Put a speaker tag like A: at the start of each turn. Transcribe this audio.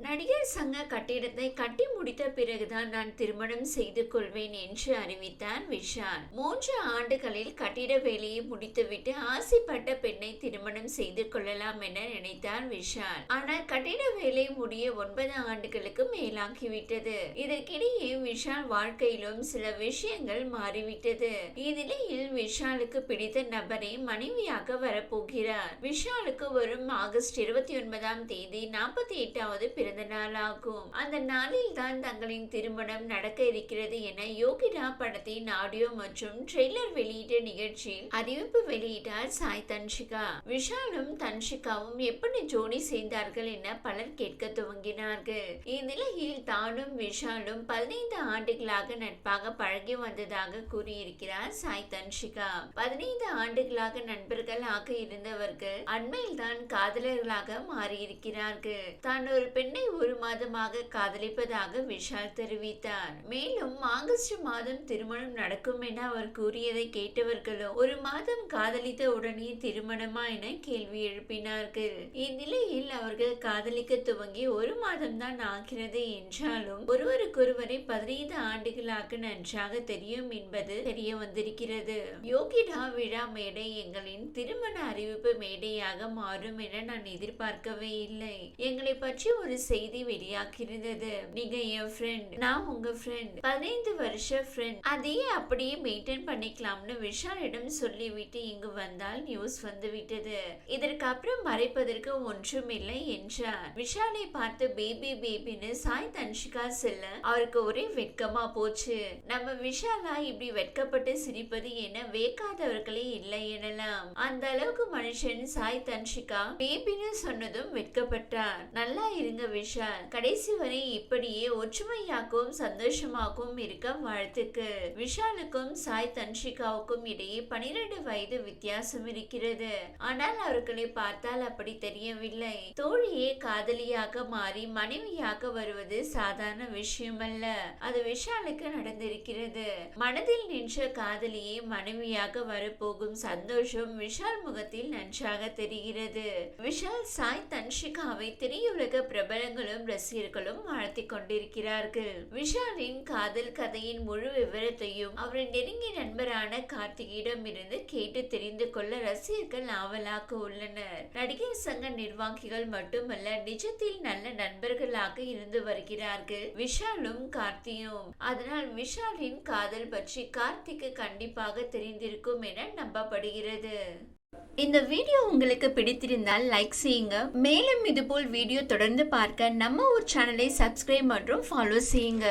A: நடிகர் சங்க கட்டிடத்தை கட்டி முடித்த பிறகுதான் நான் திருமணம் செய்து கொள்வேன் என்று அறிவித்தார் விஷால். 3 ஆண்டுகளில் கட்டிட வேலையை முடித்துவிட்டு ஆசைப்பட்ட பெண்ணை திருமணம் செய்து கொள்ளலாம் என நினைத்தார் விஷால். ஆனால் கட்டிட வேலை முடிய 9 ஆண்டுகளுக்கு மேலாகிவிட்டது. இதற்கிடையே விஷால் வாழ்க்கையிலும் சில விஷயங்கள் மாறிவிட்டது. இந்நிலையில் விஷாலுக்கு பிடித்த நபரை மனைவியாக வரப்போகிறார். விஷாலுக்கு வரும் ஆகஸ்ட் 29ஆம் தேதி 48வது பிறந்த நாளாகும். அந்த நாளில் தான் தங்களின் திருமணம் நடக்க இருக்கிறது என யோகிடா படத்தின் ஆடியோ மற்றும் ட்ரெய்லர் வெளியீட்டு நிகழ்ச்சியில் அறிவிப்பு வெளியிட்டார் சாய் தன்ஷிகா. விஷாலும் தன்ஷிகாவும் எப்படி ஜோடி சேர்ந்தார்கள் என பலர் கேட்க துவங்கினார்கள். இந்நிலையில் தானும் விஷாலும் 15 ஆண்டுகளாக நட்பாக பழகி வந்ததாக கூறியிருக்கிறார் சாய் தன்ஷிகா. 15 ஆண்டுகளாக நண்பர்கள் ஆக இருந்தவர்கள் அண்மையில் தான் காதலர்களாக மாறியிருக்கிறார்கள். தான் ஒரு பெண்ணை 1 மாதமாக காதலிப்பதாக விஷால் தெரிவித்தார். மேலும் ஆகஸ்ட் மாதம் திருமணம் நடக்கும் என அவர் கூறியதை கேட்டவர்களோ 1 மாதம் காதலித்த உடனே திருமணமா என கேள்வி எழுப்பினார்கள். இந்நிலையில் அவர்கள் காதலிக்க துவங்கி 1 மாதம் தான் ஆகிறது என்றாலும் ஒருவருக்கொருவரை 15 ஆண்டுகளாக நன்றாக தெரியும் என்பது தெரிய வந்திருக்கிறது. யோகிடா விழா மேடை எங்களின் திருமண அறிவிப்பு மேடையாக மாறும் என நான் எதிர்பார்க்கவே இல்லை. எங்களை பற்றி ஒரு செய்தி வெளியாகிருந்தது. நீங்க என் ஃப்ரெண்ட், நான் உங்க ஃப்ரெண்ட், 15 வருஷ ஃப்ரெண்ட், அதையே அப்படியே மெயின்டைன் பண்ணிக்கலாம்னு விஷாலிடம் சொல்லிவிட்டு இங்கு வந்தால் நியூஸ் வந்து விட்டது. இதற்கு அப்புறம் மறைப்பதற்கு ஒன்றுமில்லை என்றார். விஷாலை பார்த்து பேபி பேபின்னு சாய் தன்ஷிகா செல்ல அவருக்கு ஒரே வெட்கமா போச்சு. நம்ம விஷாலா இப்படி வெட்கப்பட்டு சிரிப்பது என வேக்காதவர்களே இல்லை எனலாம். அந்த அளவுக்கு மனுஷன் சாய் தன்ஷிகா பேபின்னு சொன்னதும் வெட்கப்பட்டார். நல்லா இருங்க விஷால், கடைசி வரை இப்படியே ஒற்றுமையாகவும் சந்தோஷமாகவும் இருக்க வாழ்த்துக்கு. விஷாலுக்கும் சாய் தன்ஷிகாவுக்கும் இடையே 12 வயது வித்தியாசம் இருக்கிறது. ஆனால் அவர்களை பார்த்தால் அப்படி தெரியவில்லை. தோழியே காதலியாக மாறி மனைவியாக வருவது சாதாரண விஷயம் அல்ல. அது விஷாலுக்கு நடந்திருக்கிறது. மனதில் நின்ற காதலியே மனைவியாக வரப்போகும் சந்தோஷம் விஷால் முகத்தில் நன்றாக தெரிகிறது. விஷால் சாய் தன்ஷிகாவை திரையுலக பிரபலங்களும் ரசிகர்களும் வாழ்த்தி கொண்டிருக்கிறார்கள். விஷாலின் காதல் கதையின் முழு விவரத்தையும் அவரின் நெருங்கிய நண்பரான கார்த்திகிடம் இருந்து கேட்டு தெரிந்து கொள்ள ரசிகர்கள் ஆவலாக உள்ளனர். நடிகர் சங்க நிர்வாகிகள் மட்டுமல்ல, நிஜத்தில் நல்ல நண்பர்களாக இருந்து வருகிறார்கள் விஷாலும் கார்த்தியும். அதனால் விஷாலின் காதல் பற்றி கார்த்திக்கு கண்டிப்பாக தெரிந்திருக்கும் என நம்பப்படுகிறது. இந்த வீடியோ உங்களுக்கு பிடித்திருந்தால் லைக் செய்யுங்க. மேலும் இதுபோல் வீடியோ தொடர்ந்து பார்க்க நம்ம ஒரு சேனலை சப்ஸ்கிரைப் மற்றும் ஃபாலோ செய்யுங்க.